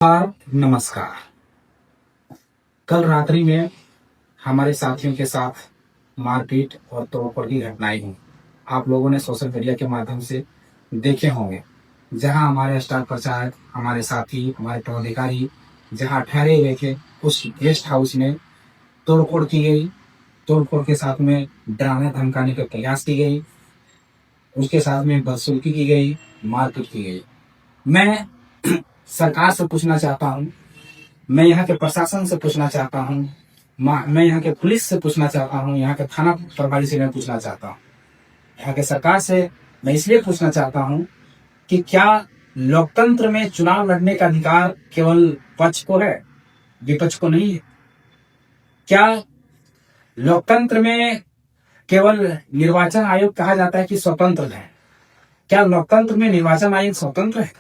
नमस्कार। कल रात्रि में हमारे साथियों के साथ मारपीट और तोड़फोड़ की घटनाएं हुई। आप लोगों ने सोशल मीडिया के माध्यम से देखे होंगे, जहां हमारे स्टार प्रचारक, हमारे साथी, हमारे पदाधिकारी जहां ठहरे हुए थे, उस गेस्ट हाउस में तोड़फोड़ की गई। तोड़फोड़ के साथ में डराने धमकाने का प्रयास की गई, उसके साथ में बदसलूकी की गई, मारपीट की गई। मैं सरकार से पूछना चाहता हूँ, मैं यहाँ के प्रशासन से पूछना चाहता हूँ, मैं यहाँ के पुलिस से पूछना चाहता हूँ, यहाँ के थाना प्रभारी से मैं पूछना चाहता हूँ, यहाँ के सरकार से मैं इसलिए पूछना चाहता हूँ कि क्या लोकतंत्र में चुनाव लड़ने का अधिकार केवल पक्ष को है, विपक्ष को नहीं है? क्या लोकतंत्र में केवल निर्वाचन आयोग कहा जाता है कि स्वतंत्र है? क्या लोकतंत्र में निर्वाचन आयोग स्वतंत्र है?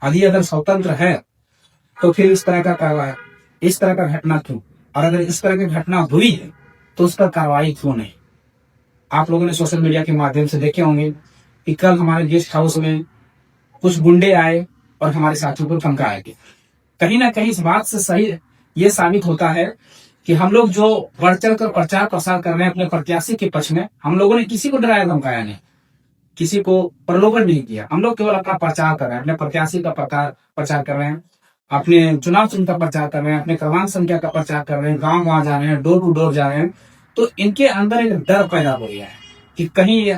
यदि अगर स्वतंत्र है तो फिर इस तरह का कार्रवाई, इस तरह का घटना क्यों? और अगर इस तरह की घटना हुई है तो उस पर कार्रवाई क्यों नहीं? आप लोगों ने सोशल मीडिया के माध्यम से देखे होंगे कि कल हमारे गेस्ट हाउस में कुछ गुंडे आए और हमारे साथियों को धमकाया गया। कहीं ना कहीं इस बात से सही ये साबित होता है कि हम लोग जो बढ़ चढ़ कर प्रचार प्रसार कर रहे हैं अपने प्रत्याशी के पक्ष में, हम लोगों ने किसी को डराया धमकाया नहीं, किसी को प्रलोभन नहीं किया। हम लोग केवल अपना प्रचार कर रहे हैं, अपने प्रत्याशी का प्रचार कर रहे हैं, अपने चुनाव चिन्ह का प्रचार कर रहे हैं, अपने क्रमांक संख्या का प्रचार कर रहे हैं, गांव गांव जा रहे हैं, डोर टू डोर जा रहे हैं। तो इनके अंदर एक डर पैदा हो गया है कि कहीं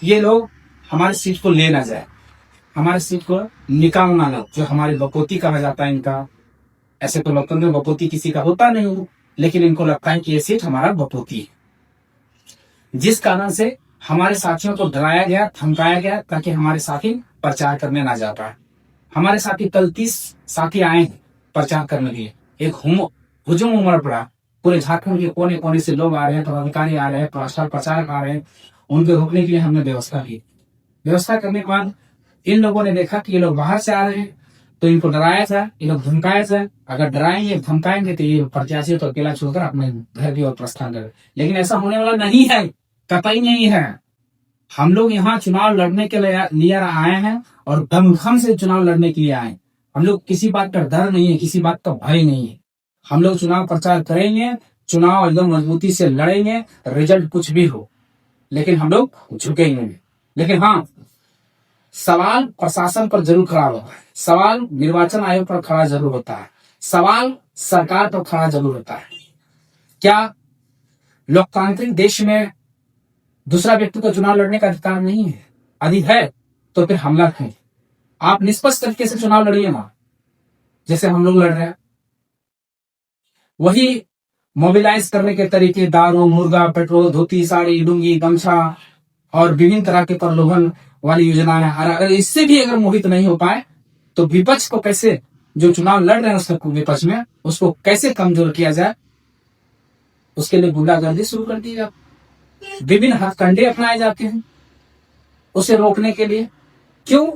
ये लोग हमारी सीट को ले ना जाए, हमारी सीट को निकाल ना लो, जो हमारी बपोती कहा जाता है इनका। ऐसे तो लोकतंत्र में बपोती किसी का होता नहीं, लेकिन इनको लगता है कि ये सीट हमारा बपोती है, जिस कारण से हमारे साथियों को डराया गया, धमकाया गया, ताकि हमारे साथी प्रचार करने ना जा पाए। हमारे साथी कल 30 साथी आए प्रचार करने के लिए, एक हुजूम उमड़ पड़ा। पूरे झारखंड के कोने कोने से लोग आ रहे हैं, पदाधिकारी आ रहे हैं, प्रचारक आ रहे हैं। उनको रोकने के लिए हमने व्यवस्था की। व्यवस्था करने के बाद इन लोगों ने देखा कि ये लोग बाहर से आ रहे हैं, तो इनको डराया जाए, ये लोग धमकाया जाए। अगर डराएंगे, धमकाएंगे तो ये प्रत्याशी तो अकेला छोड़कर अपने घर की ओर प्रस्थान करे। लेकिन ऐसा होने वाला नहीं है, कतई नहीं है। हम लोग यहाँ चुनाव लड़ने के लिए आए हैं और दमखम से चुनाव लड़ने के लिए आए। हम लोग किसी बात का डर नहीं है, किसी बात का भय नहीं है। हम लोग चुनाव प्रचार करेंगे, चुनाव एकदम मजबूती से लड़ेंगे, रिजल्ट कुछ भी हो, लेकिन हम लोग झुकेंगे नहीं। लेकिन हाँ, सवाल प्रशासन पर जरूर खड़ा होता है, सवाल निर्वाचन आयोग पर खड़ा जरूर होता है, सवाल सरकार पर खड़ा जरूर होता है। क्या लोकतांत्रिक देश में दूसरा व्यक्ति को चुनाव लड़ने का अधिकार नहीं है? यदि है तो फिर हमला क्यों? आप निष्पक्ष तरीके से चुनाव लड़िए ना, जैसे हम लोग लड़ रहे हैं। वही मोबिलाइज करने के तरीके, दारू, मुर्गा, पेट्रोल, धोती, साड़ी, लुंगी, गमछा और विभिन्न तरह के प्रलोभन वाली योजनाएं, अगर इससे भी अगर मोहित नहीं हो पाए तो विपक्ष को कैसे, जो चुनाव लड़ रहे हैं उसके विपक्ष में, उसको कैसे कमजोर किया जाए, उसके लिए गुंडागर्दी शुरू कर दी जाए। विभिन्न हथकंडे अपनाए जाते हैं उसे रोकने के लिए। क्यों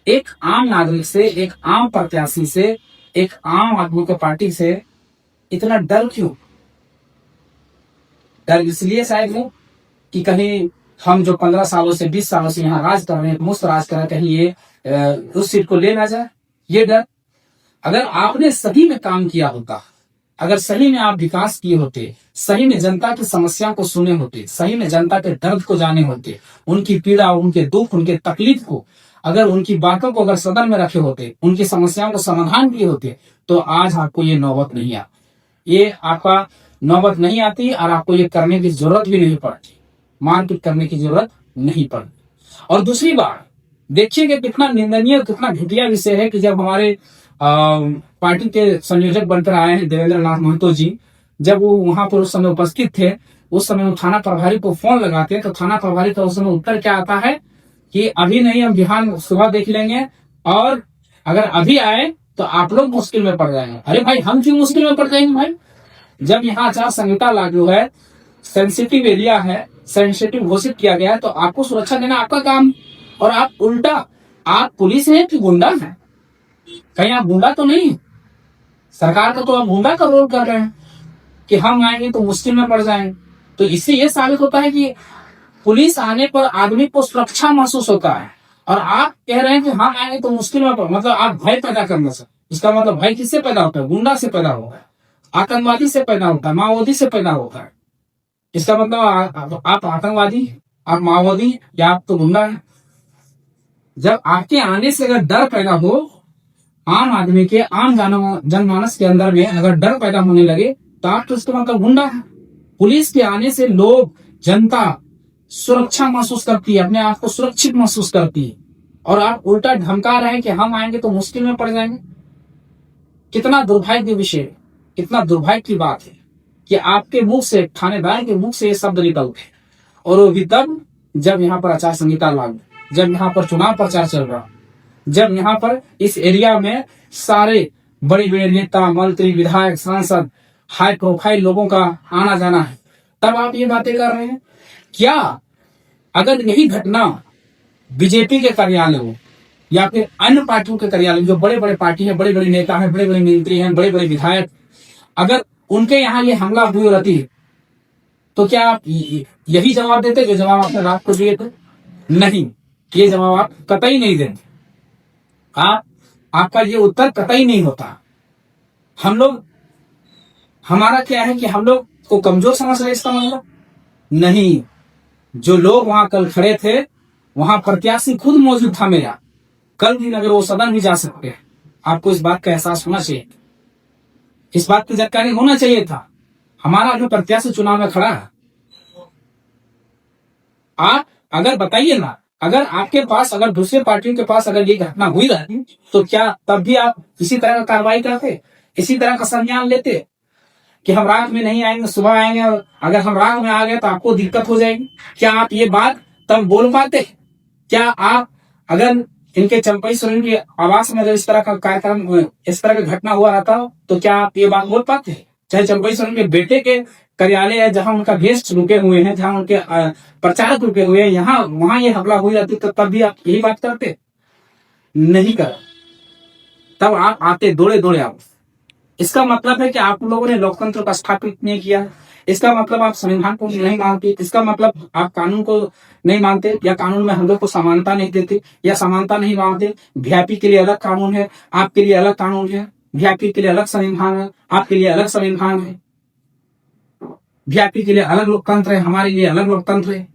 एक आम नागरिक से, एक आम प्रत्याशी से, एक आम आदमी की पार्टी से इतना डर क्यों? डर इसलिए शायद हो कि कहीं हम जो 15 सालों से 20 सालों से यहाँ राज कर रहे हैं, मुफ्त राज कर रहे हैं, कहीं ये उस सीट को ले ना जाए, ये डर। अगर आपने सही में काम किया होता, अगर सही में आप विकास किए होते, सही में जनता की समस्या को सुने होते, सही में जनता के दर्द को जाने होते, उनकी पीड़ा, उनके दुख, उनके तकलीफ को, अगर उनकी बातों को अगर सदन में रखे होते, उनकी समस्याओं को समाधान किए होते, तो आज आपको ये नौबत नहीं आती, ये आपका नौबत नहीं आती और आपको ये करने की जरूरत भी नहीं पड़ती, मारपीट करने की जरूरत नहीं पड़ती। और दूसरी बात देखिए कितना निंदनीय, कितना घटिया विषय है कि जब हमारे पार्टी के संयोजक बनकर आए हैं देवेंद्र नाथ महतो जी, जब वो वहां पर उस समय उपस्थित थे, उस समय वो थाना प्रभारी को फोन लगाते हैं, तो थाना प्रभारी का उस समय उत्तर क्या आता है कि अभी नहीं, हम बिहान सुबह देख लेंगे, और अगर अभी आए तो आप लोग मुश्किल में पड़ जाएंगे। अरे भाई, हम क्यों मुश्किल में पड़ जाएंगे भाई? जब यहाँ आचार संहिता लागू है, सेंसिटिव एरिया है, सेंसिटिव घोषित किया गया है, तो आपको सुरक्षा देना आपका काम, और आप उल्टा, आप पुलिस है कि गुंडा है? कहीं आप गुंडा तो नहीं? सरकार का तो आप गुंडा का रोल कर रहे हैं कि हम आएंगे तो मुश्किल में पड़ जाएंगे। तो इससे यह साबित होता है कि पुलिस आने पर आदमी को सुरक्षा महसूस होता है, और आप कह रहे हैं कि हम आएंगे तो मुश्किल में पड़, मतलब आप भय पैदा करना सर। इसका मतलब भय किससे पैदा होता है? गुंडा से पैदा होता है, आतंकवादी से पैदा होता है, माओवादी से पैदा होता है। इसका मतलब आप आतंकवादी, आप माओवादी या आप तो गुंडा है। जब आपके आने से अगर डर पैदा हो, आम आदमी के, आम जनमानस के अंदर में अगर डर पैदा होने लगे, तो आप तो इसका मतलब गुंडा है। पुलिस के आने से लोग, जनता सुरक्षा महसूस करती है, अपने आप को सुरक्षित महसूस करती है, और आप उल्टा धमका रहे हैं कि हम आएंगे तो मुश्किल में पड़ जाएंगे। कितना दुर्भाग्य विषय, कितना दुर्भाग्य की बात है कि आपके मुंह से, थानेदार के मुंह से ये शब्द निकलते, और वो भी तब जब यहाँ पर आचार संहिता लागू, जब यहाँ पर चुनाव प्रचार चल रहा, जब यहाँ पर इस एरिया में सारे बड़े बड़े नेता, मंत्री, विधायक, सांसद, हाई प्रोफाइल लोगों का आना जाना है, तब आप ये बातें कर रहे हैं। क्या अगर यही घटना बीजेपी के कार्यालय हो या फिर अन्य पार्टियों के कार्यालय, जो बड़े बड़े पार्टी है, बड़े बड़े नेता हैं, बड़े बड़े मंत्री हैं, बड़े बड़े विधायक, अगर उनके यहाँ ये हमला हुई रहती, तो क्या आप यही जवाब देते जो जवाब आपने रात को दिए थे? नहीं, ये जवाब आप कतई नहीं देते। आपका ये उत्तर कतई नहीं होता। हम लोग, हमारा क्या है कि हम लोग को कमजोर समझ रहे, इसका मतलब नहीं। जो लोग वहां कल खड़े थे, वहां प्रत्याशी खुद मौजूद था मेरा, कल भी अगर वो सदन भी जा सकते हैं। आपको इस बात का एहसास होना चाहिए, इस बात की जानकारी होना चाहिए था। हमारा जो प्रत्याशी चुनाव में खड़ा है, आप अगर बताइए ना, अगर आपके पास, अगर दूसरे पार्टियों के पास अगर ये घटना हुई रहती, तो क्या तब भी आप इसी तरह का कार्रवाई करते, इसी तरह का संज्ञान लेते कि हम रात में नहीं आएंगे, सुबह आएंगे, और अगर हम रात में आ गए तो आपको दिक्कत हो जाएगी? क्या आप ये बात तब बोल पाते? क्या आप अगर इनके चंपई सोरेन की आवास में अगर इस तरह का कार्यक्रम, इस तरह का घटना हुआ रहता हो, तो क्या आप ये बात बोल पाते? चाहे चंपई सोरेन के बेटे के कार्यालय है, जहां उनका गेस्ट रुके हुए हैं, जहां उनके प्रचारक रुके हुए हैं, यहाँ वहां ये हमला हुई रहती, तो तब भी आप यही बात करते? नहीं कर, तब आप आते दौड़े दौड़े आप। इसका मतलब है कि आप लोगों ने लोकतंत्र को स्थापित नहीं किया। इसका मतलब आप संविधान को नहीं मानते। इसका मतलब आप कानून को नहीं मानते, या कानून में हम लोग को समानता नहीं देते, या समानता नहीं मानते। वीआईपी के लिए अलग कानून है, आपके लिए अलग कानून है। वीआईपी के लिए अलग संविधान है, आपके लिए अलग संविधान है। वीआईपी के लिए अलग लोकतंत्र है, हमारे लिए अलग लोकतंत्र है।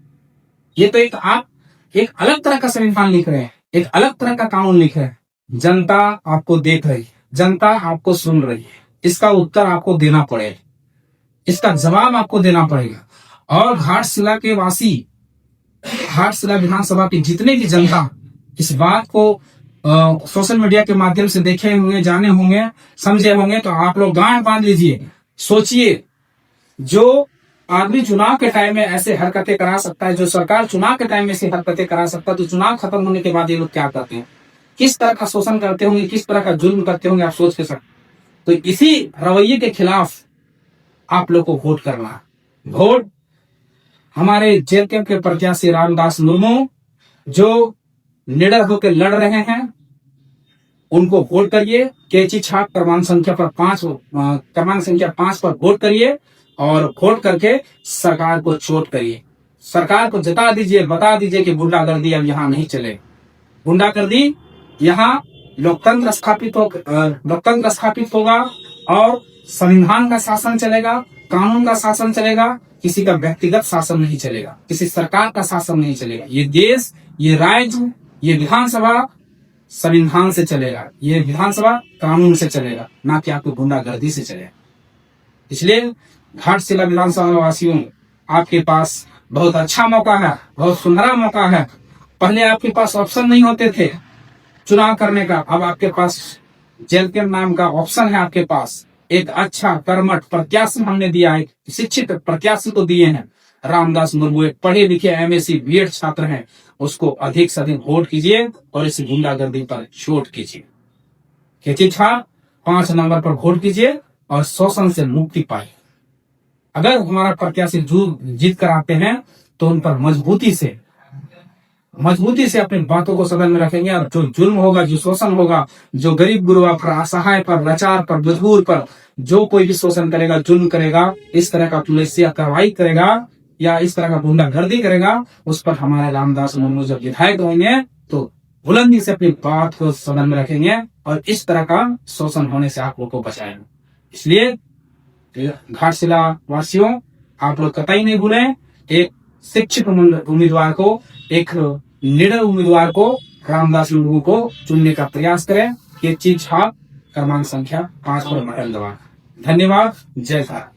ये तो आप एक अलग तरह का संविधान लिख रहे हैं, एक अलग तरह का कानून लिख रहे हैं। जनता आपको देख रही है, जनता आपको सुन रही है। इसका उत्तर आपको देना पड़ेगा, इसका जवाब आपको देना पड़ेगा। और घाटशिला के वासी, घाटशिला विधानसभा की जितने भी जनता इस बात को सोशल मीडिया के माध्यम से देखे होंगे, जाने होंगे, समझे होंगे, तो आप लोग गांठ बांध लीजिए। सोचिए, जो आदमी चुनाव के टाइम में ऐसे हरकतें करा सकता है, जो सरकार चुनाव के टाइम में ऐसी हरकतें करा सकता है, तो चुनाव खत्म होने के बाद ये लोग क्या करते हैं, किस तरह का शोषण करते होंगे, किस तरह का जुल्म करते होंगे, आप सोच के सकते। तो इसी रवैये के खिलाफ आप लोग को वोट करना है। वोट हमारे जेल कैंप के प्रत्याशी रामदास मुर्मू जो निडर होकर लड़ रहे हैं, उनको वोट करिए। कैची छाप क्रमांक संख्या 5 पर वोट करिए, और वोट करके सरकार को चोट करिए। सरकार को जता दीजिए, बता दीजिए कि गुंडागर्दी अब यहाँ नहीं चले। गुंडागर्दी यहाँ लोकतंत्र स्थापित होगा, और संविधान का शासन चलेगा, कानून का शासन चलेगा। किसी का व्यक्तिगत शासन नहीं चलेगा, किसी सरकार का शासन नहीं चलेगा। ये देश, ये राज्य, ये विधानसभा संविधान से चलेगा, ये विधानसभा कानून से चलेगा, ना कि आपको गुंडागर्दी से चलेगा। इसलिए घाटशिला विधानसभा वासियों, आपके पास बहुत अच्छा मौका है, बहुत सुनहरा मौका है। पहले आपके पास ऑप्शन नहीं होते थे चुनाव करने का, अब आपके पास जेल के नाम का ऑप्शन है। आपके पास एक अच्छा कर्मठ प्रत्याशी हमने दिया है, शिक्षित प्रत्याशी को दिए हैं। रामदास मुर्मू एक पढ़े लिखे MSc BEd छात्र हैं, उसको अधिक से अधिक वोट कीजिए और इस गुंडागर्दी पर चोट कीजिए। कैची छाप 5 नंबर पर वोट कीजिए और शोषण से मुक्ति पाए। अगर हमारा प्रत्याशी जीत कर आते हैं, तो उन पर मजबूती से अपनी बातों को सदन में रखेंगे, और जो जुल्म होगा, जो शोषण होगा, जो गरीब गुरुआ पर, असहाय पर, लाचार पर, मजबूर पर जो कोई भी शोषण करेगा, जुल्म करेगा, इस तरह का पुलिस कार्रवाई करेगा या इस तरह का गुंडागर्दी करेगा, उस पर हमारे रामदास मुर्मू जब विधायक होंगे तो बुलंदी से अपनी बात को सदन में रखेंगे और इस तरह का शोषण होने से आप लोग को बचाएगा। इसलिए घाटशिला वासियों, आप लोग कतई नहीं भूलें, एक शिक्षित उम्मीदवार को, एक निडर उम्मीदवार को, रामदास लुड़ू को चुनने का प्रयास करें। ये चीज क्रमांक संख्या 5 पर बटन दबा। धन्यवाद। जय भारत।